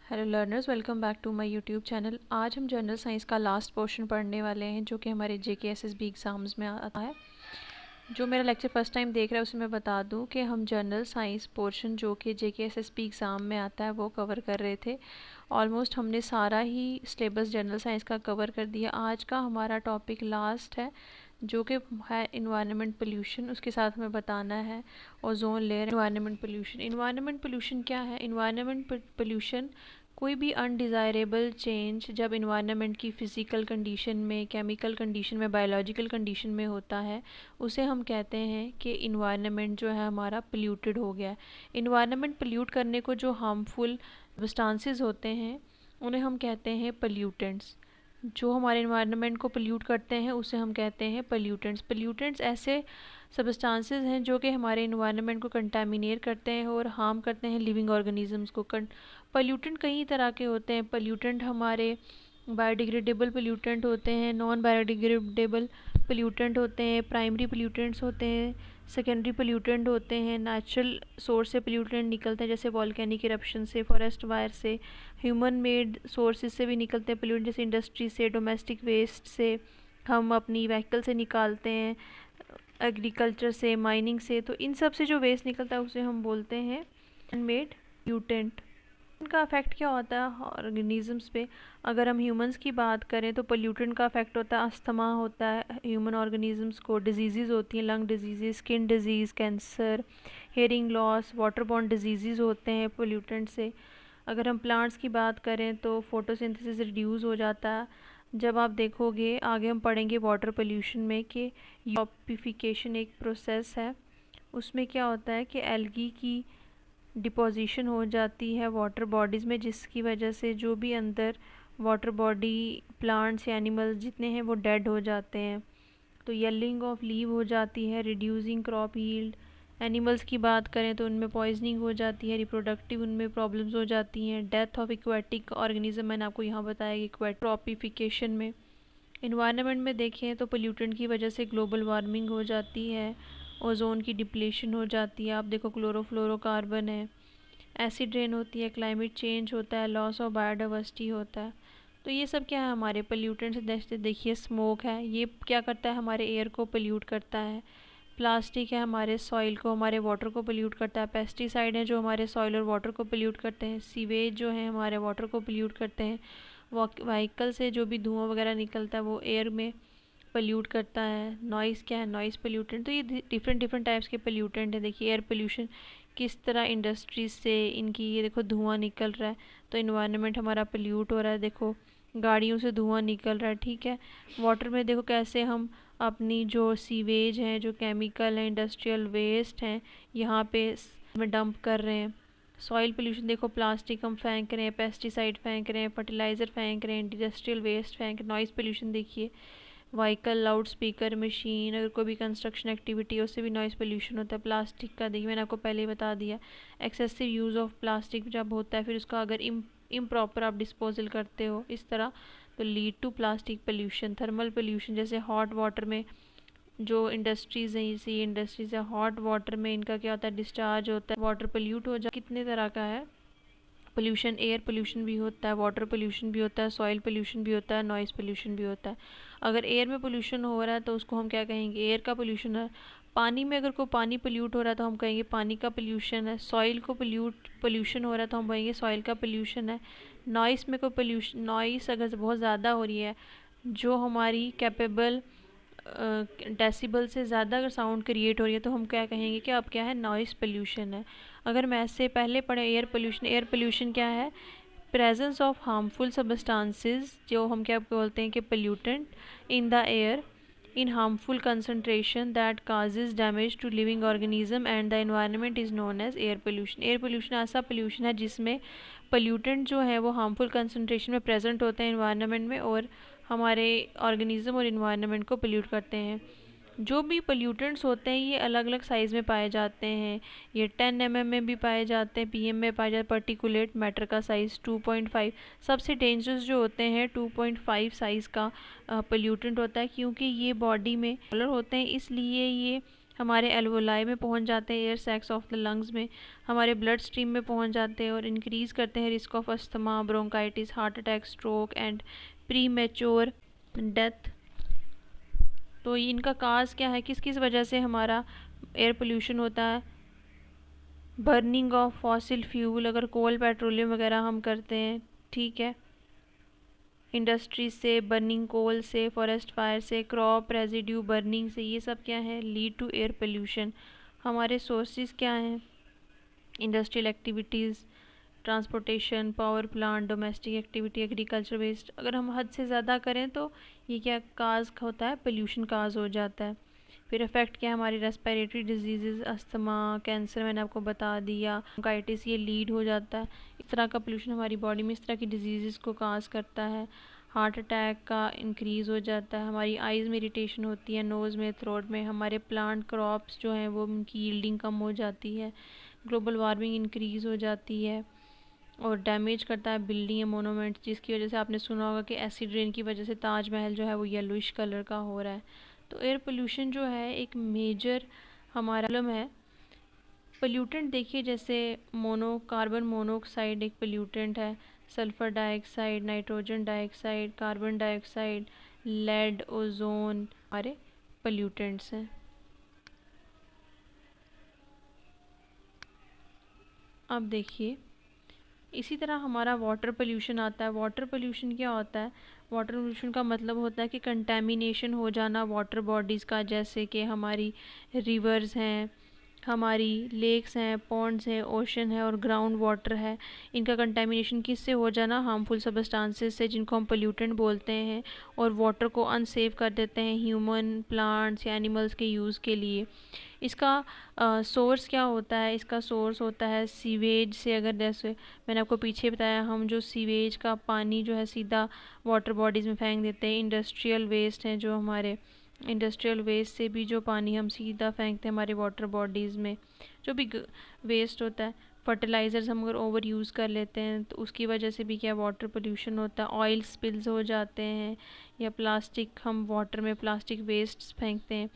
Hello learners, welcome back to my YouTube channel. आज हम general science का last portion पढ़ने वाले हैं जो कि हमारे JKSSB एग्ज़ाम्स में आता है। जो मेरा लेक्चर फर्स्ट टाइम देख रहा है उसे मैं बता दूं कि हम जनरल साइंस पोर्शन जो कि JKSSB एग्ज़ाम में आता है वो कवर कर रहे थे। ऑलमोस्ट हमने सारा ही सिलेबस जनरल साइंस का कवर कर दिया। आज का हमारा टॉपिक लास्ट है जो कि है इन्वायरमेंट पोल्यूशन। उसके साथ हमें बताना है ozone layer, environment pollution. Environment pollution क्या है? इन्वायरमेंट पोल्यूशन कोई भी अनडिज़ायरेबल चेंज जब इन्वायरमेंट की फ़िज़िकल कंडीशन में, केमिकल कंडीशन में, बायोलॉजिकल कंडीशन में होता है उसे हम कहते हैं कि इन्वायरमेंट जो है हमारा पोल्यूटेड हो गया है। इन्वायरमेंट पोल्यूट करने को जो हार्मफुल सब्सटेंसेस होते हैं उन्हें हम कहते हैं पोल्यूटेंट्स। जो हमारे इन्वायरमेंट को पोल्यूट करते हैं उसे हम कहते हैं पोल्यूटेंट्स। पोल्यूटेंट्स ऐसे सब्सटेंसेस हैं जो कि हमारे इन्वायरमेंट को कंटामिनेट करते हैं और हार्म करते हैं लिविंग ऑर्गेनिजम्स को। पोल्यूटेंट कई तरह के होते हैं। पोल्यूटेंट हमारे बायोडिग्रेडेबल पोल्यूटेंट होते हैं, नॉन बायोडिग्रेडेबल पोल्यूटेंट होते हैं, प्राइमरी पोल्यूटेंट्स होते हैं, सेकेंडरी पोल्यूटेंट होते हैं, नेचुरल सोर्स से पोल्यूटेंट निकलते हैं जैसे वॉल्केनिक इरप्शन से, फॉरेस्ट फायर से, ह्यूमन मेड सोर्सेज से भी निकलते हैं पोल्यूटेंट जैसे इंडस्ट्री से, डोमेस्टिक वेस्ट से, हम अपनी व्हीकल से निकालते हैं, एग्रीकल्चर से, माइनिंग से। तो इन सब से जो वेस्ट निकलता है उसे हम बोलते हैं मेड पोल्यूटेंट। इनका इफेक्ट क्या होता है ऑर्गेनिजम्स पे? अगर हम ह्यूमंस की बात करें तो पोल्यूटेंट का इफेक्ट होता है, अस्थमा होता है ह्यूमन ऑर्गेनिजम्स को, डिजीज़ होती हैं, lung disease, skin disease, cancer, hearing loss, waterborne disease होते हैं पोल्यूटेंट से। अगर हम प्लांट्स की बात करें तो फोटोसिंथेसिस रिड्यूस हो जाता है। जब आप देखोगे आगे हम पढ़ेंगे वाटर पोल्यूशन में कि यूट्रोफिकेशन एक प्रोसेस है, उसमें क्या होता है कि एल्गी की डिपोजिशन हो जाती है वाटर बॉडीज़ में, जिसकी वजह से जो भी अंदर वाटर बॉडी प्लांट्स या एनिमल्स जितने हैं वो डेड हो जाते हैं। तो येलिंग ऑफ लीव हो जाती है, रिड्यूसिंग क्रॉप यील्ड। एनिमल्स की बात करें तो उनमें पॉइजनिंग हो जाती है, रिप्रोडक्टिव उनमें प्रॉब्लम्स हो जाती हैं, डेथ ऑफ एक्वेटिक ऑर्गेनिज्म मैंने आपको यहाँ बताया कि एक्वेट्रॉपिफिकेशन में। इन्वायरमेंट में देखें तो पोल्यूटेंट की वजह से ग्लोबल वार्मिंग हो जाती है, ओजोन की डिप्लेशन हो जाती है। आप देखो क्लोरोफ्लोरोकार्बन है, एसिड रेन होती है, क्लाइमेट चेंज होता है, लॉस ऑफ बायोडाइवर्सिटी होता है। तो ये सब क्या है हमारे पोल्यूटेंट्स। जैसे देखिए स्मोक है, ये क्या करता है हमारे एयर को पोल्यूट करता है। प्लास्टिक है हमारे सॉइल को, हमारे वाटर को पोल्यूट करता है। पेस्टिसाइड हैं जो हमारे सॉइल और वाटर को पोल्यूट करते हैं। सीवेज जो है हमारे वाटर को पोल्यूट करते हैं। व्हीकल से जो भी धुआं वगैरह निकलता है वो एयर में पोल्यूट करता है। नॉइज़ क्या है? Noise pollutant. तो ये डिफरेंट डिफरेंट टाइप्स के पोल्यूटेंट हैं। देखिए एयर पोल्यूशन किस तरह इंडस्ट्रीज से इनकी ये देखो धुआं निकल रहा है, तो इन्वायरमेंट हमारा पोल्यूट हो रहा है। देखो गाड़ियों से धुआं निकल रहा है, ठीक है। वाटर में देखो कैसे हम अपनी जो सीवेज हैं, जो केमिकल हैं, इंडस्ट्रियल वेस्ट हैं, यहाँ पे में डंप कर रहे हैं। सॉइल पोल्यूशन देखो, प्लास्टिक हम फेंक रहे हैं, पेस्टिसाइड फेंक रहे हैं, फर्टिलाइज़र फेंक रहे हैं, इंडस्ट्रियल वेस्ट फेंक। नॉइज़ पोल्यूशन देखिए, व्हीकल, लाउड स्पीकर, मशीन, अगर कोई भी कंस्ट्रक्शन एक्टिविटी है उससे भी नॉइज़ पोल्यूशन होता है। प्लास्टिक का देखिए मैंने आपको पहले ही बता दिया, एक्सेसिव यूज़ ऑफ प्लास्टिक जब होता है, फिर उसका अगर इम्प्रॉपर आप डिस्पोजल करते हो इस तरह, तो lead to plastic pollution. Thermal pollution जैसे हॉट वाटर में जो इंडस्ट्रीज़ हैं, इसी इंडस्ट्रीज है, हॉट वाटर में इनका क्या होता है, डिस्चार्ज होता है, वाटर पोल्यूट हो जाए। कितने तरह का है पोल्यूशन, एयर पोल्यूशन भी होता है, वाटर पोल्यूशन भी होता है, सॉइल पोल्यूशन भी होता है, नॉइज़ पोल्यूशन भी होता है। अगर एयर में पोल्यूशन हो रहा है तो उसको हम क्या कहेंगे? एयर का पोल्यूशन है। पानी में अगर कोई पानी पोल्यूट हो रहा है तो हम कहेंगे पानी का पोल्यूशन है। सॉइल को पोल्यूशन हो रहा है तो हम कहेंगे सॉइल का पोल्यूशन है। नॉइज़ में कोई पोल्यूशन, नॉइज़ अगर बहुत ज़्यादा हो रही है, जो हमारी कैपेबल डेसिबल से ज़्यादा अगर साउंड क्रिएट हो रही है तो हम क्या कहेंगे कि अब क्या है? नॉइज़ पोल्यूशन है। अगर मैं ऐसे पहले पढ़े एयर पोल्यूशन, एयर पोल्यूशन क्या है? प्रेजेंस ऑफ हार्मफुल सब्सटेंसेस, जो हम क्या बोलते हैं कि pollutant in the air in harmful concentration that causes damage to living organism and the environment is known as air pollution. Air pollution ऐसा pollution है जिसमें पोल्यूटेंट जो है वो हार्मफुल कंसनट्रेशन में प्रेजेंट होते हैं एनवायरनमेंट में और हमारे ऑर्गेनिज्म और इन्वायरमेंट को पोल्यूट करते हैं। जो भी पोल्यूटेंट्स होते हैं ये अलग अलग साइज़ में पाए जाते हैं। ये 10 mm में भी पाए जाते हैं, PM में पाए जाते हैं। पर्टिकुलेट मैटर का साइज़ 2.5, सबसे डेंजरस जो होते हैं 2.5 साइज़ का पोल्यूटेंट होता है, क्योंकि ये बॉडी में कलर होते हैं, इसलिए ये हमारे एल्वोलाई में पहुंच जाते हैं, air sacs of the lungs में, हमारे ब्लड स्ट्रीम में पहुंच जाते हैं और इंक्रीज़ करते हैं risk of asthma, bronchitis, heart attack, stroke and pre mature death. तो इनका काज क्या है, किस किस वजह से हमारा एयर पोल्यूशन होता है? बर्निंग ऑफ फॉसिल फ्यूल, अगर कोल पेट्रोलियम वगैरह हम करते हैं, ठीक है, इंडस्ट्री से, बर्निंग कोल से, फॉरेस्ट फायर से, क्रॉप रेजिड्यू बर्निंग से, ये सब क्या है, लीड टू एयर पोल्यूशन। हमारे सोर्सेज क्या हैं? Industrial activities, transportation, power plant, domestic activity, agriculture waste. अगर हम हद से ज़्यादा करें तो ये क्या काज होता है, पोल्यूशन काज हो जाता है। फिर इफ़ेक्ट क्या है, हमारी रेस्पिरेटरी डिजीज़, अस्थमा, कैंसर मैंने आपको बता दिया, ब्रोंकाइटिस, ये लीड हो जाता है। इस तरह का पोल्यूशन हमारी बॉडी में इस तरह की डिजीज़ को काज करता है। हार्ट अटैक का इंक्रीज़ हो जाता है, हमारी आइज़ में इरिटेशन होती है, नोज़ में, थ्रोट में, हमारे प्लांट क्रॉप्स जो हैं वो उनकी यील्डिंग कम हो जाती है, ग्लोबल वार्मिंग इंक्रीज़ हो जाती है और डैमेज करता है बिल्डिंग या मोनूमेंट्स, जिसकी वजह से आपने सुना होगा कि एसिड रेन की वजह से ताजमहल जो है वो येलोइश कलर का हो रहा है। तो एयर पोल्यूशन जो है एक मेजर हमारा प्रॉब्लम है। पोल्यूटेंट देखिए, जैसे कार्बन मोनोऑक्साइड एक पोल्यूटेंट है, sulphur dioxide, nitrogen dioxide, carbon dioxide, lead, ozone हमारे पोल्यूटेंट्स हैं। अब देखिए, इसी तरह हमारा वाटर पोल्यूशन आता है। वाटर पोल्यूशन क्या होता है? वाटर पोल्यूशन का मतलब होता है कि कंटेमिनेशन हो जाना वाटर बॉडीज़ का, जैसे कि हमारी रिवर्स हैं, हमारी लेक्स हैं, पॉन्ड्स हैं, ओशन है और ग्राउंड वाटर है। इनका कंटेमिनेशन किससे हो जाना? हार्मफुल सब्सटेंसेस से, जिनको हम पोल्यूटेंट बोलते हैं, और वाटर को अनसेफ कर देते हैं ह्यूमन, प्लांट्स या एनिमल्स के यूज़ के लिए। इसका सोर्स क्या होता है? इसका सोर्स होता है सीवेज से। अगर जैसे मैंने आपको पीछे बताया, हम जो सीवेज का पानी जो है सीधा वाटर बॉडीज़ में फेंक देते हैं। इंडस्ट्रियल वेस्ट हैं जो हमारे, इंडस्ट्रियल वेस्ट से भी जो पानी हम सीधा फेंकते हैं हमारे वाटर बॉडीज़ में, जो भी वेस्ट होता है। फर्टिलाइज़र्स हम अगर ओवर यूज़ कर लेते हैं तो उसकी वजह से भी क्या वाटर पोल्यूशन होता है। ऑयल स्पिल्स हो जाते हैं, या प्लास्टिक, हम वाटर में प्लास्टिक वेस्ट फेंकते हैं,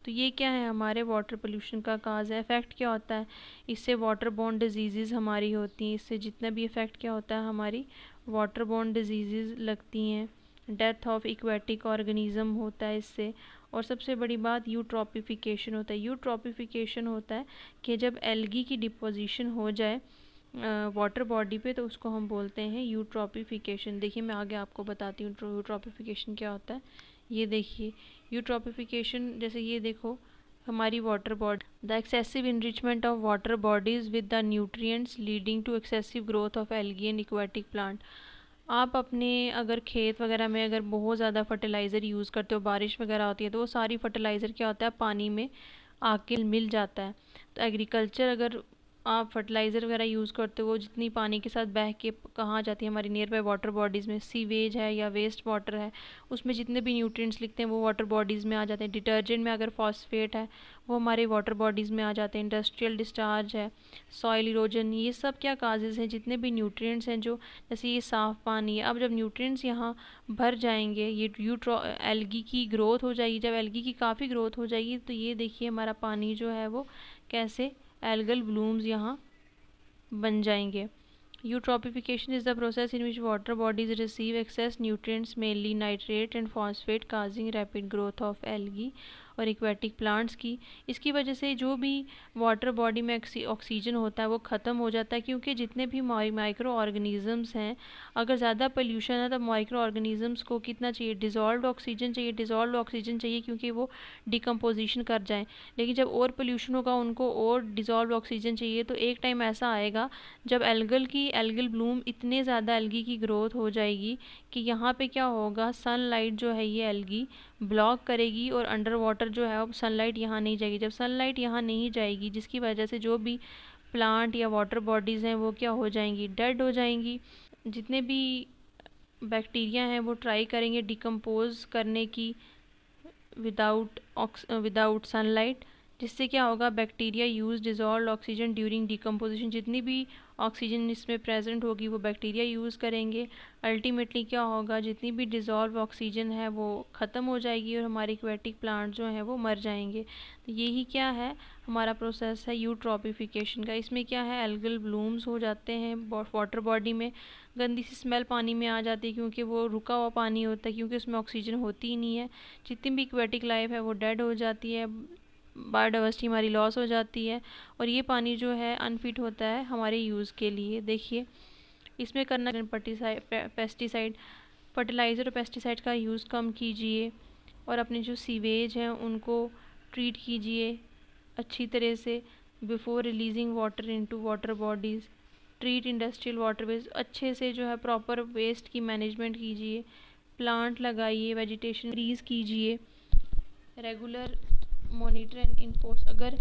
तो ये क्या है, हमारे वाटर पोल्यूशन का काज है। इफ़ेक्ट क्या होता है? इससे वाटर बोर्न डिजीज़ हमारी होती हैं। इससे जितना भी इफ़ेक्ट क्या होता है, हमारी वाटर बोर्न डिजीज़ लगती हैं। डेथ ऑफ एक्वेटिक ऑर्गेनिज्म होता है इससे। और सबसे बड़ी बात, यूट्रॉपिफिकेशन होता है। यूट्रॉपिफिकेशन होता है कि जब एल्गी की डिपोजिशन हो जाए वाटर बॉडी पे, तो उसको हम बोलते हैं यूट्रॉपिफिकेशन। देखिए, मैं आगे आपको बताती हूँ यूट्रॉपिफिकेशन क्या होता है। ये देखिए, यूट्रॉपिफिकेशन, जैसे ये देखो, हमारी water body, the excessive enrichment of water bodies with the nutrients leading to excessive growth of algae and aquatic plant. आप अपने अगर खेत वगैरह में अगर बहुत ज़्यादा फर्टिलाइज़र यूज़ करते हो, बारिश वगैरह होती है, तो वो सारी फर्टिलाइज़र क्या होता है, पानी में आके मिल जाता है। तो एग्रीकल्चर, अगर आप फर्टिलाइज़र वगैरह यूज़ करते हो, वो जितनी पानी के साथ बह के कहाँ जाती है, हमारी नियर बाय वाटर बॉडीज़ में, सीवेज है या वेस्ट वाटर है, उसमें जितने भी न्यूट्रिएंट्स लिखते हैं वो वाटर बॉडीज़ में आ जाते हैं। डिटर्जेंट में अगर फॉस्फेट है, वो हमारे वाटर बॉडीज़ में आ जाते हैं। इंडस्ट्रियल डिस्चार्ज है, सॉइल इरोजन, ये सब क्या काजेज़ हैं, जितने भी न्यूट्रिएंट्स हैं जो, जैसे ये साफ़ पानी है, अब जब न्यूट्रिएंट्स यहाँ भर जाएंगे, ये एल्गी की ग्रोथ हो जाएगी। जब एल्गी की काफ़ी ग्रोथ हो जाएगी, तो ये देखिए हमारा पानी जो है वो कैसे एल्गल ब्लूम्स यहाँ बन जाएंगे। Eutrophication is the process in which water bodies receive excess nutrients, mainly nitrate and phosphate, causing rapid growth of algae और एक्वेटिक प्लांट्स की। इसकी वजह से जो भी वाटर बॉडी में ऑक्सीजन होता है वो ख़त्म हो जाता है, क्योंकि जितने भी माइक्रो ऑर्गेनिज़म्स हैं, अगर ज़्यादा पोल्यूशन है तो माइक्रो ऑर्गेनिज़म्स को कितना चाहिए, डिज़ोल्व्ड ऑक्सीजन चाहिए। डिज़ोल्व्ड ऑक्सीजन चाहिए क्योंकि वो डिकम्पोजिशन कर जाएँ। लेकिन जब और पोल्यूशन होगा, उनको और डिज़ोल्व्ड ऑक्सीजन चाहिए। तो एक टाइम ऐसा आएगा जब एल्गल ब्लूम, इतने ज़्यादा एल्गी की ग्रोथ हो जाएगी कि यहाँ पे क्या होगा, सनलाइट जो है ये एल्गी ब्लॉक करेगी और अंडर वाटर जो है अब सनलाइट यहाँ नहीं जाएगी। जब सनलाइट यहाँ नहीं जाएगी, जिसकी वजह से जो भी प्लांट या वाटर बॉडीज़ हैं वो क्या हो जाएंगी, डेड हो जाएंगी। जितने भी बैक्टीरिया हैं वो ट्राई करेंगे डिकम्पोज करने की विदाउट सनलाइट, जिससे क्या होगा, bacteria use dissolve oxygen during decomposition, जितनी भी ऑक्सीजन इसमें प्रेजेंट होगी वो बैक्टीरिया यूज़ करेंगे। अल्टीमेटली क्या होगा, जितनी भी डिज़ोल्व ऑक्सीजन है वो ख़त्म हो जाएगी और हमारे एक्वेटिक प्लांट जो हैं वो मर जाएंगे। तो यही क्या है, हमारा प्रोसेस है यूट्रॉपिफिकेशन का। इसमें क्या है, एल्गल ब्लूम्स हो जाते हैं वाटर बॉडी में, गंदी सी स्मेल पानी में आ जाती है क्योंकि वो रुका हुआ पानी होता है, क्योंकि उसमें ऑक्सीजन होती ही नहीं है। जितनी भी एक्वेटिक लाइफ है वो डेड हो जाती है, बायोडाइवर्सिटी हमारी लॉस हो जाती है, और ये पानी जो है अनफिट होता है हमारे यूज़ के लिए। देखिए इसमें करना, पेस्टिसाइड, फर्टिलाइज़र और पेस्टिसाइड का यूज़ कम कीजिए, और अपने जो सीवेज हैं उनको ट्रीट कीजिए अच्छी तरह से before releasing water into water bodies. Treat industrial water waste, अच्छे से जो है प्रॉपर वेस्ट की मैनेजमेंट कीजिए। प्लांट लगाइए, वेजिटेशन इंक्रीज़ कीजिए। रेगुलर मॉनिटर एंड इन्फोर्स, अगर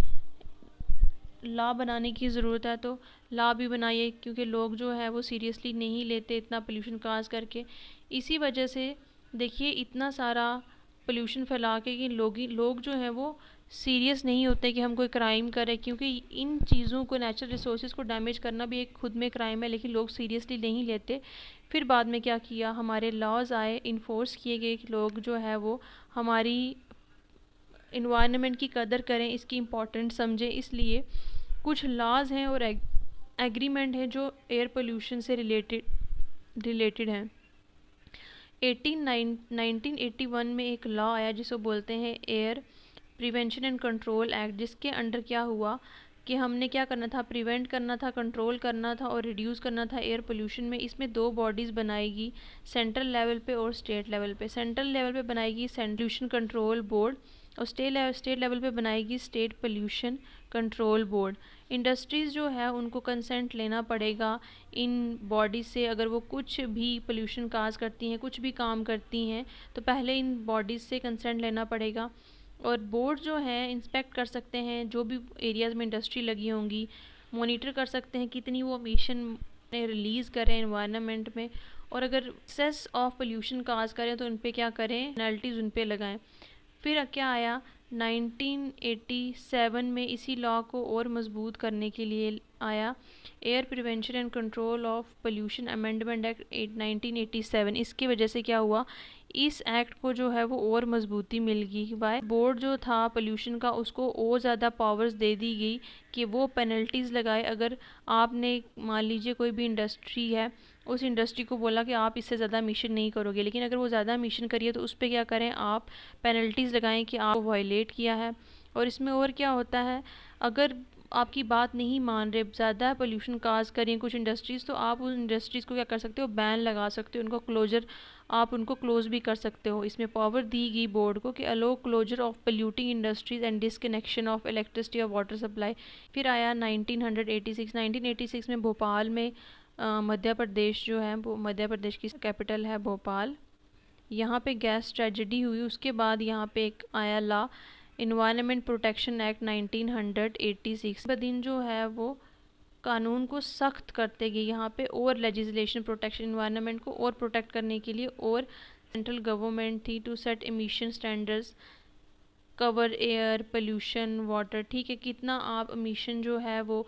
लॉ बनाने की ज़रूरत है तो लॉ भी बनाइए, क्योंकि लोग जो है वो सीरियसली नहीं लेते इतना पोल्यूशन काज करके। इसी वजह से देखिए इतना सारा पोल्यूशन फैला के कि लोग जो हैं वो सीरियस नहीं होते कि हम कोई क्राइम करें, क्योंकि इन चीज़ों को, नेचुरल रिसोर्सेज को डैमेज करना भी एक खुद में क्राइम है, लेकिन लोग सीरियसली नहीं लेते। फिर बाद में क्या किया, हमारे लॉज आए, इन्फोर्स किए गए कि लोग जो है वो हमारी इन्वायरमेंट की कदर करें, इसकी इम्पोर्टेंस समझें। इसलिए कुछ लॉज हैं और एग्रीमेंट हैं जो एयर पोल्यूशन से रिलेटेड हैं। 1981 में एक लॉ आया जिसको बोलते हैं air prevention and control act, जिसके अंडर क्या हुआ कि हमने क्या करना था, प्रिवेंट करना था, कंट्रोल करना था और रिड्यूस करना था एयर पोल्यूशन में। इसमें दो बॉडीज़ बनाएगी, सेंट्रल लेवल पे और स्टेट लेवल पे। सेंट्रल लेवल पे बनाएगी पोल्यूशन कंट्रोल बोर्ड, और स्टेट लेवल पे बनाएगी state pollution control board. Industries जो है उनको कंसेंट लेना पड़ेगा इन बॉडीज़ से, अगर वो कुछ भी पोल्यूशन काज करती हैं, कुछ भी काम करती हैं, तो पहले इन बॉडीज़ से कंसेंट लेना पड़ेगा। और बोर्ड जो है इंस्पेक्ट कर सकते हैं जो भी एरियाज़ में इंडस्ट्री लगी होंगी, मॉनिटर कर सकते हैं कितनी वो एमिशन रिलीज़ करें एनवायरनमेंट में, और अगर एक्सेस ऑफ पोल्यूशन काज करें तो उन पर क्या करें, पेनल्टीज़ उन पर लगाएं। फिर क्या आया, 1987 में इसी लॉ को और मजबूत करने के लिए आया air prevention and control of pollution amendment act 1987। इसकी वजह से क्या हुआ, इस एक्ट को जो है वो और मजबूती मिल गई। बाय बोर्ड जो था पोल्यूशन का, उसको और ज़्यादा पावर्स दे दी गई कि वो पेनल्टीज़ लगाए। अगर आपने मान लीजिए कोई भी इंडस्ट्री है, उस इंडस्ट्री को बोला कि आप इससे ज़्यादा मिशन नहीं करोगे, लेकिन अगर वो ज़्यादा मिशन करिए तो उस पर क्या करें, आप पेनल्टीज़ लगाएं कि आप वायलेट किया है। और इसमें और क्या होता है, अगर आपकी बात नहीं मान रहे, ज़्यादा पोल्यूशन काज करें कुछ इंडस्ट्रीज़, तो आप उन इंडस्ट्रीज़ को क्या कर सकते हो, बैन लगा सकते हो, उनको क्लोजर, आप उनको क्लोज भी कर सकते हो। इसमें पावर दी गई बोर्ड को कि allow closure of polluting industries and disconnection of electricity और वाटर सप्लाई। फिर आया 1986 में भोपाल में, मध्य प्रदेश जो है वो, मध्य प्रदेश की कैपिटल है भोपाल, यहाँ पे गैस ट्रेजेडी हुई। उसके बाद यहाँ पे एक आया लॉ इन्वायरमेंट प्रोटेक्शन एक्ट 1986 का दिन जो है वो कानून को सख्त करते गए यहाँ पे, और लेजिस्लेशन प्रोटेक्शन इन्वायरमेंट को और प्रोटेक्ट करने के लिए, और सेंट्रल गवर्नमेंट थी to set emission standards cover air pollution water. ठीक है, कितना आप एमिशन जो है वो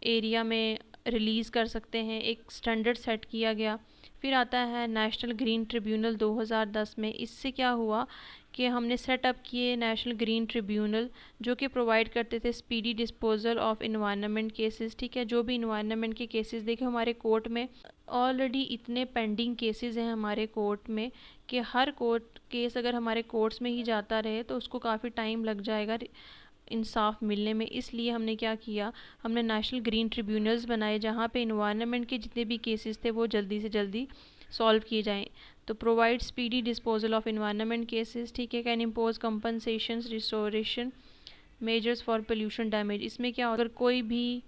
एरिया में रिलीज़ कर सकते हैं, एक स्टैंडर्ड सेट किया गया। फिर आता है नेशनल ग्रीन ट्रिब्यूनल 2010 में। इससे क्या हुआ कि हमने सेटअप किए नेशनल ग्रीन ट्रिब्यूनल, जो कि प्रोवाइड करते थे speedy disposal of environment cases. ठीक है, जो भी इन्वायरमेंट के केसेस, देखिए हमारे कोर्ट में ऑलरेडी इतने पेंडिंग केसेस हैं हमारे कोर्ट में कि हर कोर्ट केस अगर हमारे कोर्ट्स में ही जाता रहे तो उसको काफ़ी टाइम लग जाएगा इंसाफ मिलने में। इसलिए हमने क्या किया, हमने नेशनल ग्रीन ट्रिब्यूनल्स बनाए जहाँ पे इन्वायरमेंट के जितने भी केसेस थे वो जल्दी से जल्दी सॉल्व किए जाएं। तो provide speedy disposal of environment cases, ठीक है, can impose कंपनसेशंस restoration measures for pollution damage. इसमें क्या, अगर कोई भी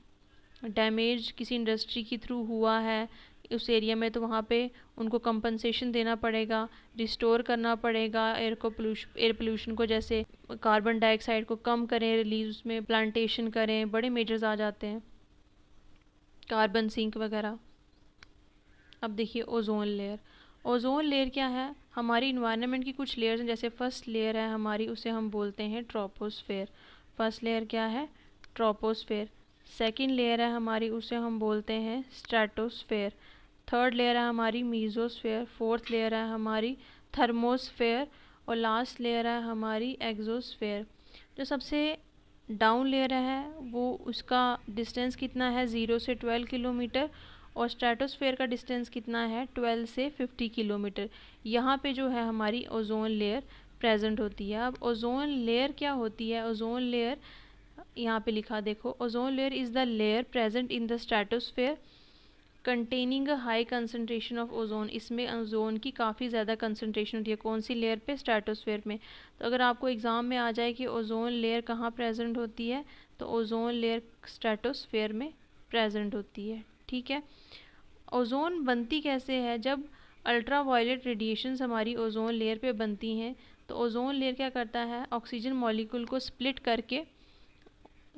डैमेज किसी इंडस्ट्री के थ्रू हुआ है उस एरिया में, तो वहाँ पे उनको कंपनसेशन देना पड़ेगा, रिस्टोर करना पड़ेगा एयर पोल्यूशन को, जैसे कार्बन डाइऑक्साइड को कम करें रिलीज, उसमें प्लांटेशन करें, बड़े मेजर्स आ जाते हैं, कार्बन सिंक वगैरह। अब देखिए ओजोन लेयर। ओजोन लेयर क्या है, हमारी इन्वायरमेंट की कुछ लेयर्स हैं, जैसे फर्स्ट लेयर है हमारी, उसे हम बोलते हैं ट्रोपोस्फेयर। फर्स्ट लेयर क्या है, ट्रोपोस्फेयर। सेकंड लेयर है हमारी, उसे हम बोलते हैं स्ट्रेटोस्फेयर। थर्ड लेयर है हमारी मीजोस्फेयर। फोर्थ लेयर है हमारी थर्मोस्फेयर। और लास्ट लेयर है हमारी एक्सोस्फेयर। जो सबसे डाउन लेयर है वो, उसका डिस्टेंस कितना है 0 से 12 किलोमीटर, और स्ट्रेटोस्फेयर का डिस्टेंस कितना है 12 से 50 किलोमीटर। यहाँ पे जो है हमारी ओजोन लेयर प्रेजेंट होती है। अब ओजोन लेयर क्या होती है, ओजोन लेयर यहाँ पे लिखा देखो, ozone layer is the layer present in the stratosphere containing a high concentration of ozone. इसमें ओजोन की काफ़ी ज़्यादा कंसनट्रेशन होती है। कौन सी लेयर पे, स्ट्रेटोस्फेयर में। तो अगर आपको एग्ज़ाम में आ जाए कि ओजोन लेयर कहाँ प्रेजेंट होती है, तो ओजोन लेयर स्ट्रेटोस्फेयर में प्रेजेंट होती है। ठीक है। ओजोन बनती कैसे है, जब अल्ट्रा वायलेट रेडिएशंस हमारी ओजोन लेयर पे बनती हैं, तो ओजोन लेयर क्या करता है, ऑक्सीजन मॉलिक्यूल को स्प्लिट करके,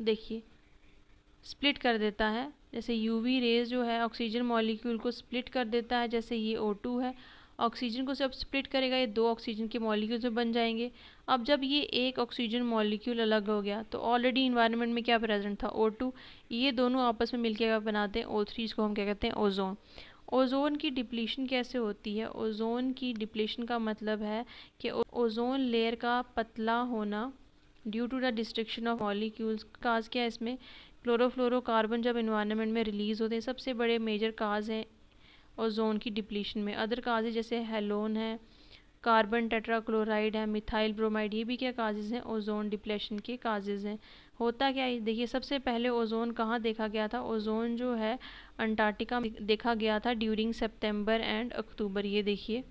देखिए स्प्लिट कर देता है। जैसे यूवी रेज जो है ऑक्सीजन मॉलिक्यूल को स्प्लिट कर देता है, जैसे ये O2 है, ऑक्सीजन को जब स्प्लिट करेगा ये 2 ऑक्सीजन के मॉलिक्यूल्स में बन जाएंगे। अब जब ये एक ऑक्सीजन मॉलिक्यूल अलग हो गया, तो ऑलरेडी इन्वायरमेंट में क्या प्रेजेंट था, O2, ये दोनों आपस में मिलकर बनाते हैं O3, इसको हम क्या कहते हैं, ओजोन। ओजोन की डिप्लीशन कैसे होती है, ओजोन की डिप्लीशन का मतलब है कि ओजोन लेयर का पतला होना due to the destruction of molecules. Cause क्या है इसमें, क्लोरोफ्लोरोकार्बन जब इन्वायरमेंट में रिलीज़ होते हैं, सबसे बड़े मेजर काज हैं ओजोन की डिप्लीशन में। अदर काजेज जैसे हेलोन है, कार्बन टेट्राक्लोराइड है, मिथाइल ब्रोमाइड, ये भी क्या काजेज हैं, ओजोन डिप्लेशन के काजेज हैं। होता क्या है, देखिए सबसे पहले ओजोन कहाँ देखा गया था, ओजोन जो है अंटार्कटिका में देखा गया था ड्यूरिंग सितंबर एंड अक्टूबर। ये देखिए,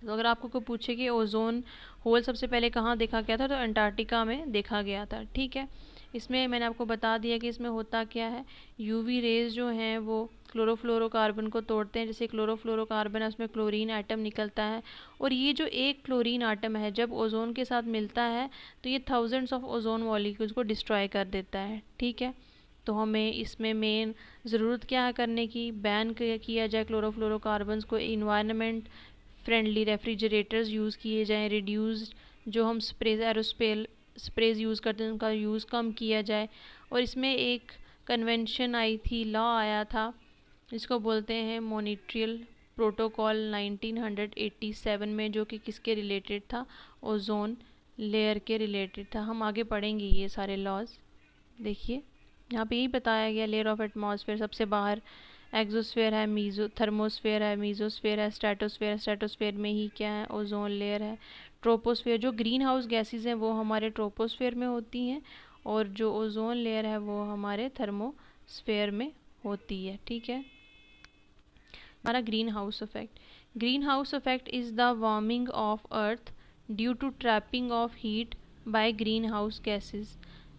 तो अगर आपको कोई पूछे कि ओजोन होल सबसे पहले कहाँ देखा गया था, तो अंटार्कटिका में देखा गया था। ठीक है। इसमें मैंने आपको बता दिया कि इसमें होता क्या है, यूवी रेज जो हैं वो क्लोरोफ्लोरोकार्बन को तोड़ते हैं। जैसे क्लोरोफ्लोरोकार्बन है, उसमें क्लोरीन एटम निकलता है, और ये जो एक क्लोरीन एटम है जब ओजोन के साथ मिलता है, तो ये थाउजेंड्स ऑफ ओजोन मॉलिक्यूल्स को डिस्ट्रॉय कर देता है। ठीक है। तो हमें इसमें मेन ज़रूरत क्या है करने की, बैन किया जाए क्लोरोफ्लोरोकार्बन्स को, इन्वायरमेंट फ्रेंडली रेफ्रिजरेटर्स यूज़ किए जाएँ, रिड्यूस्ड जो हम स्प्रेज यूज़ करते हैं उनका यूज़ कम किया जाए। और इसमें एक कन्वेंशन आई थी, लॉ आया था, जिसको बोलते हैं मॉन्ट्रियल प्रोटोकॉल 1987 में, जो कि किसके रिलेटेड था, ओजोन लेयर के रिलेटेड था। हम आगे पढ़ेंगे ये सारे लॉज। देखिए यहाँ पे यही बताया गया, लेयर ऑफ एटमॉस्फेयर सबसे बाहर एक्सोस्फेयर है, थर्मोस्फेयर है, मीजोस्फेयर है, स्ट्रेटोस्फेयर में ही क्या है, ओजोन लेयर है। ट्रोपोस्फेयर, जो ग्रीन हाउस गैसेज हैं वो हमारे ट्रोपोस्फेयर में होती हैं, और जो ओजोन लेयर है वो हमारे थर्मोस्फेयर में होती है। ठीक है। हमारा greenhouse effect, greenhouse effect is the warming of earth due to trapping of heat by greenhouse gases.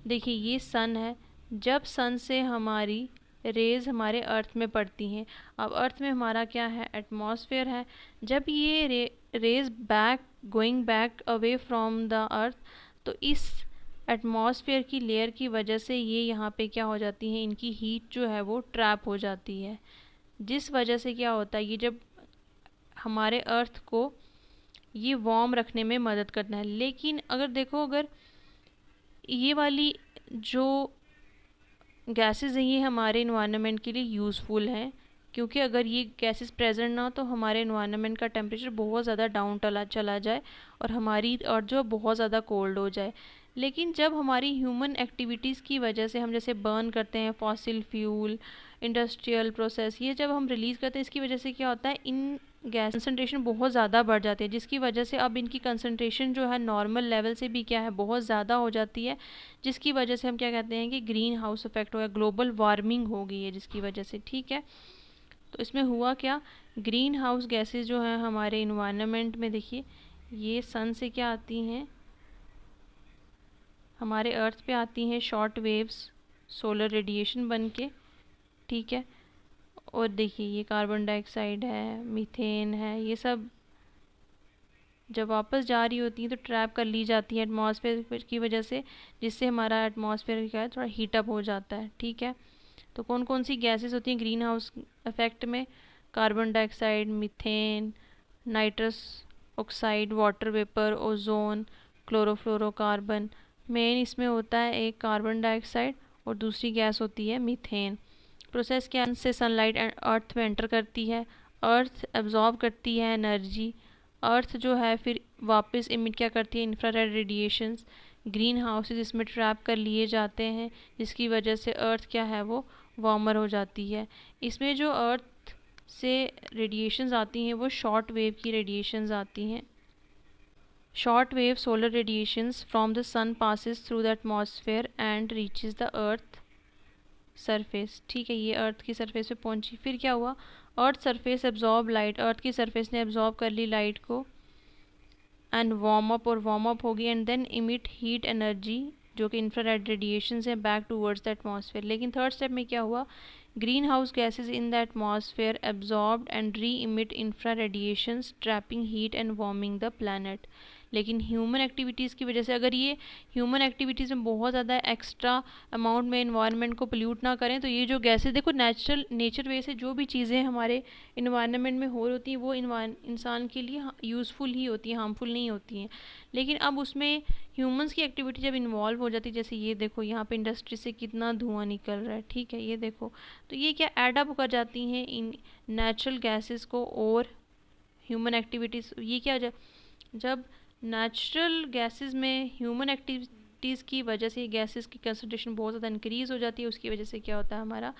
देखिए ये सन है, जब सन से हमारी रेज़ हमारे अर्थ में पड़ती हैं, अब अर्थ में हमारा क्या है, एटमॉस्फेयर है, जब ये rays going back away from the earth, तो इस एटमॉस्फेयर की लेयर की वजह से ये यहाँ पे क्या हो जाती हैं, इनकी हीट जो है वो ट्रैप हो जाती है, जिस वजह से क्या होता है, ये जब हमारे अर्थ को ये वार्म रखने में मदद करना है। लेकिन अगर देखो, अगर ये वाली जो गैसेस हैं ये हमारे इन्वायरमेंट के लिए यूज़फुल हैं, क्योंकि अगर ये गैसेस प्रेजेंट ना हो तो हमारे इन्वायरमेंट का टेम्परेचर बहुत ज़्यादा डाउन चला जाए और हमारी अर्थ जो बहुत ज़्यादा कोल्ड हो जाए। लेकिन जब हमारी ह्यूमन एक्टिविटीज़ की वजह से हम जैसे बर्न करते हैं फॉसिल फ्यूल, इंडस्ट्रियल प्रोसेस, ये जब हम रिलीज़ करते हैं, इसकी वजह से क्या होता है, इन गैस कंसनट्रेशन बहुत ज़्यादा बढ़ जाती है, जिसकी वजह से अब इनकी कंसनट्रेशन जो है नॉर्मल लेवल से भी क्या है, बहुत ज़्यादा हो जाती है, जिसकी वजह से हम क्या कहते हैं कि ग्रीन हाउस इफेक्ट हो गया, ग्लोबल वार्मिंग हो गई है जिसकी वजह से। ठीक है। तो इसमें हुआ क्या, ग्रीन हाउस गैसेज जो हैं हमारे इन्वायरमेंट में, देखिए ये सन से क्या आती हैं, हमारे अर्थ पे आती हैं शॉर्ट वेव्स सोलर रेडिएशन बन के। ठीक है। और देखिए ये कार्बन डाइऑक्साइड है, मीथेन है, ये सब जब वापस जा रही होती हैं तो ट्रैप कर ली जाती है एटमॉस्फेयर की वजह से, जिससे हमारा एटमॉस्फेयर क्या है, थोड़ा हीटअप हो जाता है। ठीक है। तो कौन कौन सी गैसेस होती हैं ग्रीन हाउस इफेक्ट में, carbon dioxide, methane, nitrous oxide, water vapour, ozone, chlorofluorocarbon, main इसमें होता है एक कार्बन डाइऑक्साइड और दूसरी गैस होती है मीथेन। प्रोसेस क्या से सनलाइट अर्थ में एंटर करती है, अर्थ एब्जॉर्ब करती है एनर्जी, अर्थ जो है फिर वापस इमिट क्या करती है, इंफ्रारेड रेडिएशंस, ग्रीन हाउसेज इसमें ट्रैप कर लिए जाते हैं, जिसकी वजह से अर्थ क्या है वो वार्मर हो जाती है। इसमें जो अर्थ से रेडिएशंस आती हैं वो शॉर्ट वेव की रेडिएशंस आती हैं। Short wave solar radiations from the sun passes through the atmosphere and reaches the earth surface. ठीक है, ये अर्थ की सरफेस पे पहुंची, फिर क्या हुआ, earth surface absorb light, earth की सरफेस ने एब्जॉर्ब कर ली लाइट को एंड वार्म अप, और वार्म अप होगी and then emit heat energy जो कि इंफ्रारेड रेडिएशन है बैक टूवर्ड्स द एटमॉस्फेयर। लेकिन थर्ड स्टेप में क्या हुआ, greenhouse gases in the atmosphere absorbed and reemit infra radiations trapping heat and warming the planet. लेकिन human activities की वजह से, अगर ये ह्यूमन एक्टिविटीज़ में बहुत ज़्यादा एक्स्ट्रा अमाउंट में इन्वायरमेंट को पोल्यूट ना करें, तो ये जो गैसेज, देखो नेचर वे से जो भी चीज़ें हमारे इन्वायरमेंट में हो होती हैं वो इंसान के लिए यूज़फुल ही होती हैं, हार्मफुल नहीं होती हैं। लेकिन अब उसमें ह्यूमंस की एक्टिविटी जब इन्वॉल्व हो जाती है, जैसे ये देखो यहाँ पे इंडस्ट्री से कितना धुआं निकल रहा है, ठीक है, ये देखो, तो ये क्या एड अप कर जाती हैं इन नेचुरल गैसेस को और ह्यूमन एक्टिविटीज़। ये क्या, जब नेचुरल गैसेस में ह्यूमन एक्टिविटीज़ की वजह से गैसेस की कंसंट्रेशन बहुत ज़्यादा इंक्रीज़ हो जाती है, उसकी वजह से क्या होता है, हमारा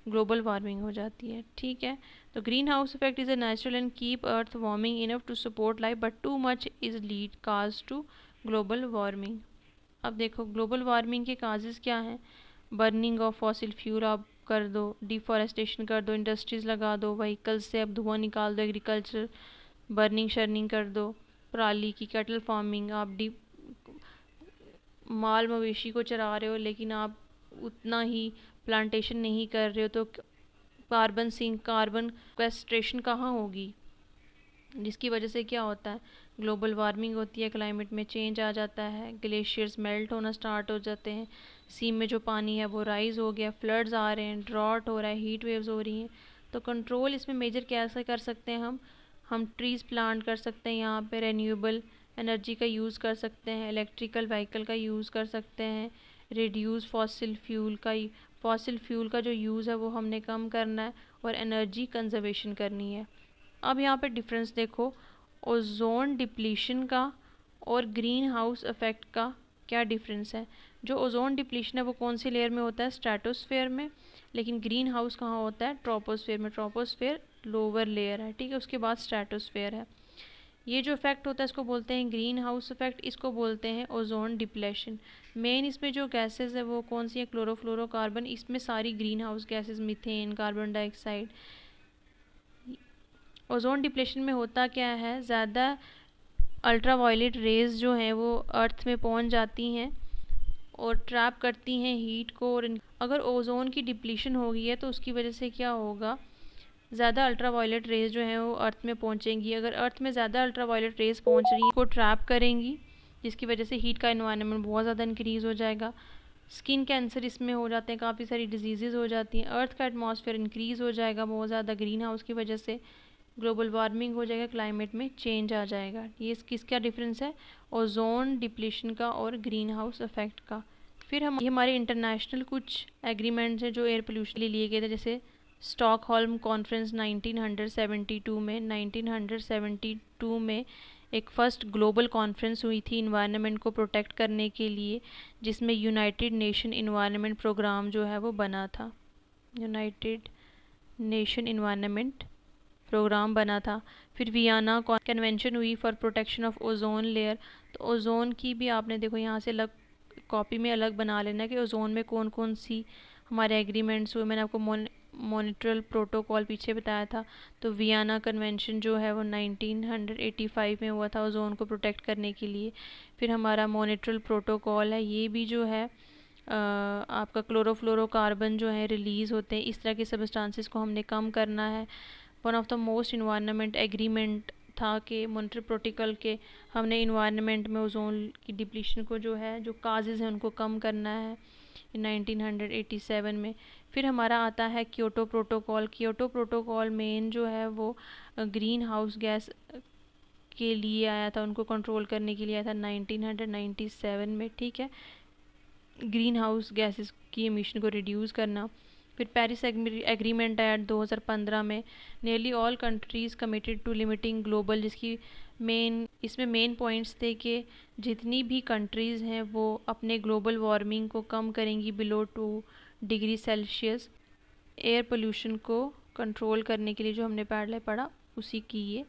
ग्लोबल वार्मिंग हो जाती है। ठीक है, तो greenhouse effect is a natural and keep earth warming enough to support life, but too much is lead cause to global warming. अब देखो ग्लोबल वार्मिंग के काजेज़ क्या हैं, बर्निंग ऑफ फॉसिल फ्यूल आप कर दो, डिफॉरेस्टेशन कर दो, इंडस्ट्रीज़ लगा दो, व्हीकल्स से अब धुआं निकाल दो, एग्रीकल्चर बर्निंग शर्निंग कर दो, पराली की कैटल फार्मिंग, आप माल मवेशी को चरा रहे हो लेकिन आप उतना ही प्लांटेशन नहीं कर रहे हो, तो कार्बन सिंक, कार्बन क्वेस्ट्रेशन कहाँ होगी, जिसकी वजह से क्या होता है, ग्लोबल वार्मिंग होती है, क्लाइमेट में चेंज आ जाता है, ग्लेशियर्स मेल्ट होना स्टार्ट हो जाते हैं, सी में जो पानी है वो राइज हो गया, फ्लड्स आ रहे हैं, ड्रॉट हो रहा है, हीट वेव्स हो रही हैं। तो कंट्रोल इसमें मेजर कैसे कर सकते हैं हम ट्रीज़ प्लांट कर सकते हैं, यहाँ पे रेन्यूएबल एनर्जी का यूज़ कर सकते हैं, इलेक्ट्रिकल व्हीकल का यूज़ कर सकते हैं, रिड्यूस फॉसिल फ्यूल का जो यूज़ है वो हमने कम करना है और एनर्जी कंजर्वेशन करनी है। अब यहाँ पे डिफरेंस देखो, ओजोन डिप्लीशन का और ग्रीन हाउस इफेक्ट का क्या डिफरेंस है। जो ओजोन डिप्लीशन है वो कौन सी लेयर में होता है, स्ट्रेटोस्फेयर में, लेकिन ग्रीन हाउस कहाँ होता है, ट्रोपोस्फेयर में। ट्रोपोस्फेयर लोअर लेयर है, ठीक है, उसके बाद स्ट्रेटोस्फेयर है। ये जो इफेक्ट होता है इसको बोलते हैं ग्रीन हाउस इफेक्ट, इसको बोलते हैं ओजोन डिप्लेशन। मेन इसमें जो गैसेस है वो कौन सी है, क्लोरोफ्लोरोकार्बन, इसमें सारी green house gases, methane, carbon dioxide. Ozone depletion में होता क्या है, ज़्यादा अल्ट्रावायलेट रेज जो हैं वो अर्थ में पहुंच जाती हैं और ट्रैप करती हैं हीट को, और अगर ओजोन की डिप्लीशन हो गई है तो उसकी वजह से क्या होगा, ज़्यादा अल्ट्रावायलेट रेज जो हैं वो अर्थ में पहुंचेंगी। अगर अर्थ में ज़्यादा अल्ट्रावायलेट रेज पहुंच रही हैं को ट्रैप करेंगी, जिसकी वजह से हीट का इन्वायरमेंट बहुत ज़्यादा इंक्रीज़ हो जाएगा। स्किन कैंसर इसमें हो जाते हैं, काफ़ी सारी डिजीज़ हो जाती हैं, अर्थ का एटमॉस्फेयर इंक्रीज़ हो जाएगा बहुत ज़्यादा ग्रीन हाउस की वजह से, ग्लोबल वार्मिंग हो जाएगा, क्लाइमेट में चेंज आ जाएगा। ये किसका डिफरेंस है, ओजोन डिप्लीशन का और ग्रीन हाउस इफेक्ट का। फिर ये हमारे इंटरनेशनल कुछ एग्रीमेंट्स हैं जो एयर पोल्यूशन के लिए लिए गए थे, जैसे स्टॉकहोल्म कॉन्फ्रेंस 1972 में एक फर्स्ट ग्लोबल कॉन्फ्रेंस हुई थी इन्वायरमेंट को प्रोटेक्ट करने के लिए, जिसमें यूनाइटेड नेशन इन्वायरमेंट प्रोग्राम जो है वो बना था, यूनाइटेड नेशन इन्वायरमेंट प्रोग्राम बना था। फिर वियना कन्वेंशन हुई for protection of ozone layer. तो ओजोन की भी आपने देखो यहाँ से अलग कॉपी में अलग बना लेना कि ओजोन में कौन कौन सी हमारे एग्रीमेंट्स हुए। मैंने आपको मॉनिट्रल प्रोटोकॉल पीछे बताया था, तो वियना कन्वेंशन जो है वो 1985 में हुआ था ओजोन को प्रोटेक्ट करने के लिए। फिर हमारा मॉनिट्रल प्रोटोकॉल है, ये भी जो है आपका क्लोरोफ्लोरोकार्बन जो है रिलीज़ होते हैं, इस तरह के सबस्टांसेस को हमने कम करना है। One of the most environment agreement था कि मॉनिट्रल प्रोटोकॉल के हमने इन्वायरमेंट में ओजोन की डिप्लीशन को जो है, जो काजेज़ हैं उनको कम करना है 1987 में। फिर हमारा आता है Kyoto protocol. Kyoto protocol main जो है वो ग्रीन हाउस गैस के लिए आया था, उनको कंट्रोल करने के लिए आया था 1997 में, ठीक है। ग्रीन हाउस गैसेस की एमिशन को रिड्यूस करना। फिर पेरिस एग्रीमेंट आया 2015 में। Nearly all countries committed to limiting global, जिसकी इसमें मेन पॉइंट्स थे कि जितनी भी कंट्रीज़ हैं वो अपने ग्लोबल वार्मिंग को कम करेंगी below 2 degree Celsius. Air pollution को कंट्रोल करने के लिए जो हमने पहले पढ़ा उसी की ये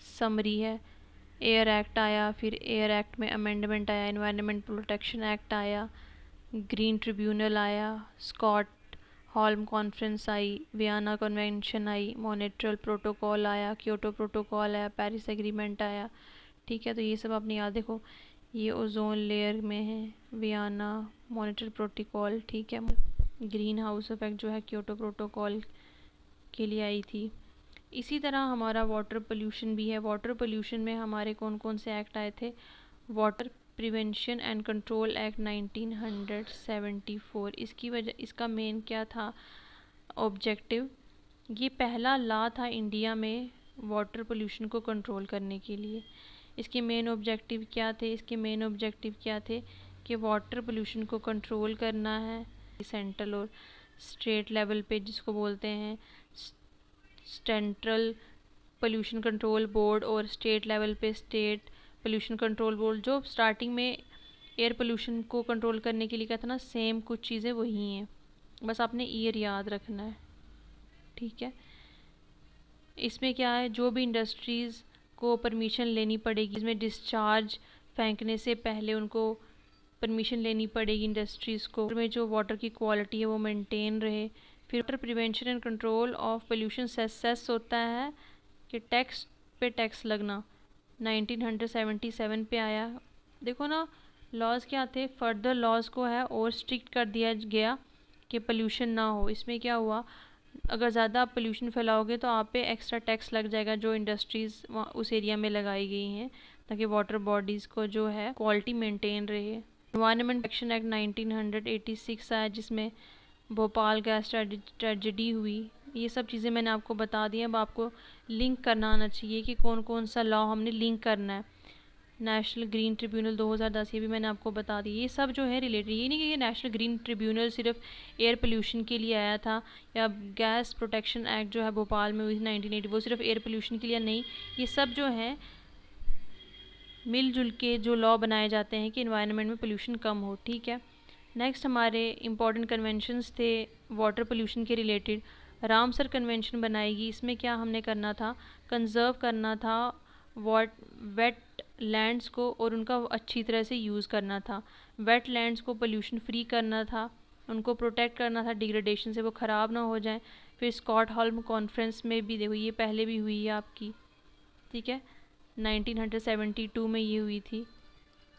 समरी है। एयर एक्ट आया, फिर एयर एक्ट में अमेंडमेंट आया, एनवायरनमेंट प्रोटेक्शन एक्ट आया, ग्रीन ट्रिब्यूनल आया, स्कॉट हॉल्म कॉन्फ्रेंस आई, वियना कन्वेंशन आई, मॉन्ट्रियल प्रोटोकॉल आया, क्योटो प्रोटोकॉल आया, पेरिस एग्रीमेंट आया, ठीक है। तो ये सब आपने याद देखो, ये ओजोन लेयर में है, वियना, मॉन्ट्रियल प्रोटोकॉल, ठीक है। ग्रीन हाउस इफेक्ट जो है क्योटो प्रोटोकॉल के लिए आई थी। इसी तरह हमारा वाटर पोल्यूशन भी है। वाटर पोल्यूशन में हमारे कौन कौन से एक्ट आए थे? Water prevention and control act 1974। इसका मेन क्या था ऑब्जेक्टिव? ये पहला लॉ था इंडिया में वाटर पोल्यूशन को कंट्रोल करने के लिए। इसके मेन ऑब्जेक्टिव क्या थे? कि वाटर पोल्यूशन को कंट्रोल करना है सेंट्रल और स्टेट लेवल पे, जिसको बोलते हैं सेंट्रल पोल्यूशन कंट्रोल बोर्ड, और स्टेट लेवल पे स्टेट पोल्यूशन कंट्रोल बोर्ड। जो स्टार्टिंग में एयर पोल्यूशन को कंट्रोल करने के लिए कहता ना, सेम कुछ चीज़ें वही हैं, बस आपने ईयर याद रखना है, ठीक है। इसमें क्या है, जो भी इंडस्ट्रीज़ को परमिशन लेनी पड़ेगी, इसमें डिस्चार्ज फेंकने से पहले उनको परमिशन लेनी पड़ेगी इंडस्ट्रीज़ को, में जो वाटर की क्वालिटी है वो मेंटेन रहे। फिर water prevention and control of pollution cess होता है कि टैक्स पे टैक्स लगना 1977 पे आया। देखो ना, लॉज क्या थे, फर्दर लॉज को है और स्ट्रिक्ट कर दिया गया कि पोल्यूशन ना हो। इसमें क्या हुआ, अगर ज़्यादा आप पोल्यूशन फैलाओगे तो आप पे एक्स्ट्रा टैक्स लग जाएगा जो इंडस्ट्रीज़ उस एरिया में लगाई गई हैं, ताकि वाटर बॉडीज़ को जो है क्वालिटी मेंटेन रहे। एनवायरनमेंट प्रोटेक्शन एक्ट 1986 आया, जिसमें भोपाल गैस ट्रेजेडी हुई। ये सब चीज़ें मैंने आपको बता दी। अब आपको लिंक करना आना चाहिए कि कौन कौन सा लॉ हमने लिंक करना है। नेशनल ग्रीन ट्रिब्यूनल 2010, ये भी मैंने आपको बता दी। ये सब जो है रिलेटेड, ये नहीं कि ये नेशनल ग्रीन ट्रिब्यूनल सिर्फ एयर पोल्यूशन के लिए आया था, या गैस प्रोटेक्शन एक्ट जो है भोपाल में हुई 1980, वो सिर्फ एयर पोल्यूशन के लिए नहीं। ये सब जो है मिलजुल के जो लॉ बनाए जाते हैं कि एनवायरनमेंट में पोल्यूशन कम हो, ठीक है। नेक्स्ट हमारे इम्पॉर्टेंट कन्वेंशंस थे वाटर पोल्यूशन के रिलेटेड। रामसर कन्वेंशन बनाएगी। इसमें क्या हमने करना था, कंजर्व करना था वेट लैंड्स को और उनका अच्छी तरह से यूज़ करना था। वेट लैंड्स को पोल्यूशन फ्री करना था, उनको प्रोटेक्ट करना था डिग्रेडेशन से, वो ख़राब ना हो जाएं। फिर स्कॉट हॉल्म कॉन्फ्रेंस में भी देखो, ये पहले भी हुई है आपकी, ठीक है, 1972 में ये हुई थी।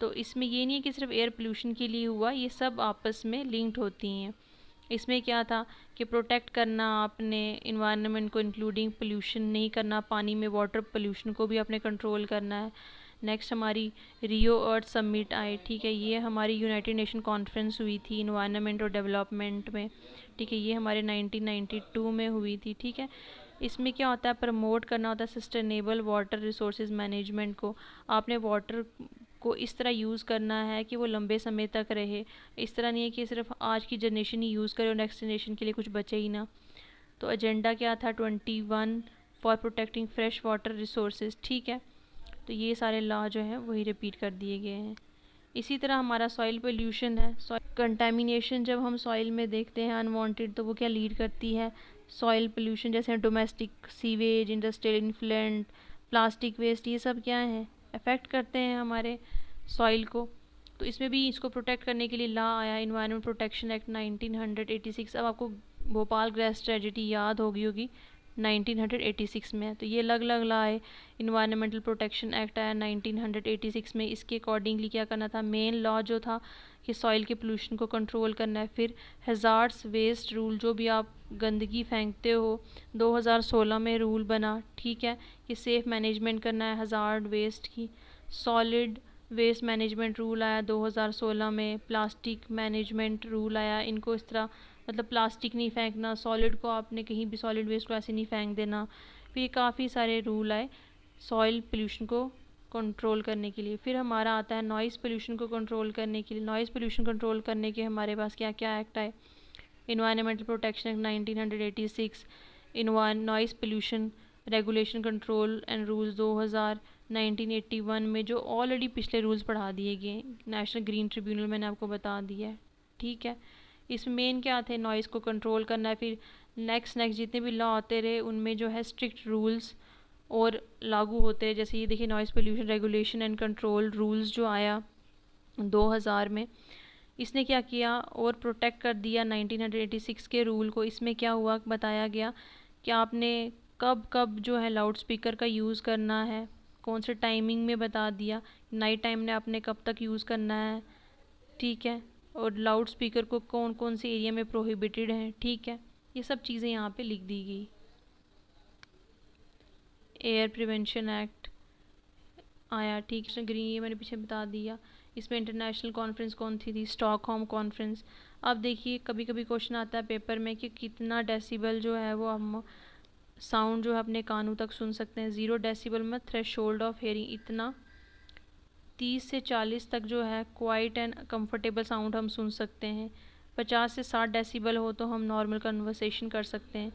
तो इसमें ये नहीं है कि सिर्फ एयर पोल्यूशन के लिए हुआ, ये सब आपस में लिंक्ड होती हैं। इसमें क्या था कि प्रोटेक्ट करना आपने इन्वायरमेंट को, इंक्लूडिंग पोल्यूशन नहीं करना, पानी में वाटर पोल्यूशन को भी आपने कंट्रोल करना है। नेक्स्ट हमारी रियो अर्थ समिट आए, ठीक है, ये हमारी यूनाइटेड नेशन कॉन्फ्रेंस हुई थी इन्वायरमेंट और डेवलपमेंट में, ठीक है, ये हमारे 1992 में हुई थी, ठीक है। इसमें क्या होता है, प्रमोट करना होता है सस्टेनेबल वाटर रिसोर्सेज मैनेजमेंट को। आपने वाटर को इस तरह यूज़ करना है कि वो लंबे समय तक रहे। इस तरह नहीं है कि सिर्फ आज की जनरेशन ही यूज़ करे और नेक्स्ट जनरेशन के लिए कुछ बचे ही ना। तो एजेंडा क्या था, 21 for protecting fresh water resources, ठीक है। तो ये सारे लॉ जो हैं वही रिपीट कर दिए गए हैं। इसी तरह हमारा सॉइल पोल्यूशन है। सॉइल कंटेमिनेशन जब हम सॉइल में देखते हैं अनवांटेड, तो वो क्या लीड करती है, सॉइल पोल्यूशन। जैसे domestic sewage, industrial influent, plastic waste, ये सब क्या है, अफेक्ट करते हैं हमारे सॉइल को। तो इसमें भी इसको प्रोटेक्ट करने के लिए लॉ आया, एनवायरनमेंट प्रोटेक्शन एक्ट 1986। अब आपको भोपाल गैस ट्रेजेडी याद होगी 1986 में। तो ये अलग अलग लॉ आए। इन्वायरमेंटल प्रोटेक्शन एक्ट आया 1986 में। इसके अकॉर्डिंगली क्या करना था, मेन लॉ जो था कि सॉइल के पोल्यूशन को कंट्रोल करना है। फिर हैज़ार्ड्स वेस्ट रूल, जो भी आप गंदगी फेंकते हो, 2016 में रूल बना, ठीक है, कि सेफ़ मैनेजमेंट करना है हैज़ार्ड वेस्ट की। सॉलिड वेस्ट मैनेजमेंट रूल आया 2016 में। प्लास्टिक मैनेजमेंट रूल आया। इनको इस तरह, मतलब प्लास्टिक नहीं फेंकना, सॉलिड को आपने कहीं भी सॉलिड वेस्ट को ऐसे नहीं फेंक देना। फिर काफ़ी सारे रूल आए सॉइल पोल्यूशन को कंट्रोल करने के लिए। फिर हमारा आता है नॉइज़ पोल्यूशन को कंट्रोल करने के लिए। नॉइज़ पोल्यूशन कंट्रोल करने के हमारे पास क्या क्या एक्ट आए, environmental protection act 1986, noise pollution regulation control and rules 2000, 1981 में जो ऑलरेडी पिछले रूल्स बढ़ा दिए गए, नेशनल ग्रीन ट्रिब्यूनल मैंने आपको बता दिया है, ठीक है। इसमें मेन क्या थे, नॉइज़ को कंट्रोल करना है। फिर नेक्स्ट जितने भी लॉ आते रहे उनमें जो है स्ट्रिक्ट रूल्स और लागू होते हैं। जैसे ये देखिए noise pollution regulation and control rules जो आया 2000 में, इसने क्या किया और प्रोटेक्ट कर दिया 1986 के रूल को। इसमें क्या हुआ बताया गया कि आपने कब कब जो है लाउड स्पीकर का यूज़ करना है, कौन से टाइमिंग में बता दिया, नाइट टाइम ने आपने कब तक यूज़ करना है, ठीक है, और लाउड स्पीकर को कौन कौन से एरिया में प्रोहिबिटेड है, ठीक है। ये सब चीज़ें यहाँ पे लिख दी गई। एयर प्रिवेंशन एक्ट आया, ठीक है, ग्रीन, ये मैंने पीछे बता दिया। इसमें इंटरनेशनल कॉन्फ्रेंस कौन थी स्टॉकहोम कॉन्फ्रेंस। अब देखिए कभी कभी क्वेश्चन आता है पेपर में कि कितना डेसिबल जो है वो हम साउंड जो है अपने कानों तक सुन सकते हैं। 0 डेसिबल में थ्रेशोल्ड ऑफ हेयरिंग, इतना 30 से 40 तक जो है क्वाइट एंड कंफर्टेबल साउंड हम सुन सकते हैं। 50 से 60 डेसिबल हो तो हम नॉर्मल कन्वर्सेशन कर सकते हैं।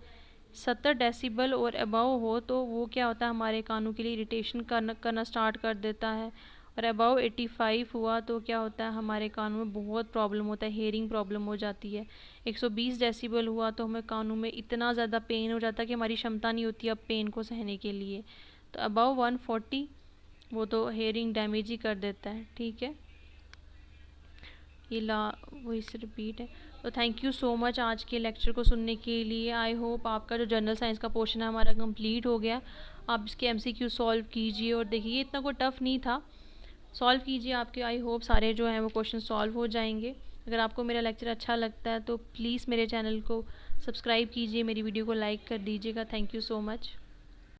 70 डेसिबल और अबव हो तो वो क्या होता है, हमारे कानों के लिए इरिटेशन करना स्टार्ट कर देता है। और अबव 85 हुआ तो क्या होता है, हमारे कानों में बहुत प्रॉब्लम होता है, हेयरिंग प्रॉब्लम हो जाती है। 120 डेसिबल हुआ तो हमें कानों में इतना ज़्यादा पेन हो जाता है कि हमारी क्षमता नहीं होती अब पेन को सहने के लिए। तो अबव 140 वो तो हेयरिंग डैमेज ही कर देता है, ठीक है। ये वही से रिपीट है। तो थैंक यू सो मच आज के लेक्चर को सुनने के लिए। आई होप आपका जो जनरल साइंस का पोर्शन है हमारा कंप्लीट हो गया। आप इसके MCQ सॉल्व कीजिए और देखिए इतना कोई टफ़ नहीं था, सॉल्व कीजिए, आपके आई होप सारे जो हैं वो क्वेश्चन सॉल्व हो जाएंगे। अगर आपको मेरा लेक्चर अच्छा लगता है तो प्लीज़ मेरे चैनल को सब्सक्राइब कीजिए, मेरी वीडियो को लाइक कर दीजिएगा। Thank you so much.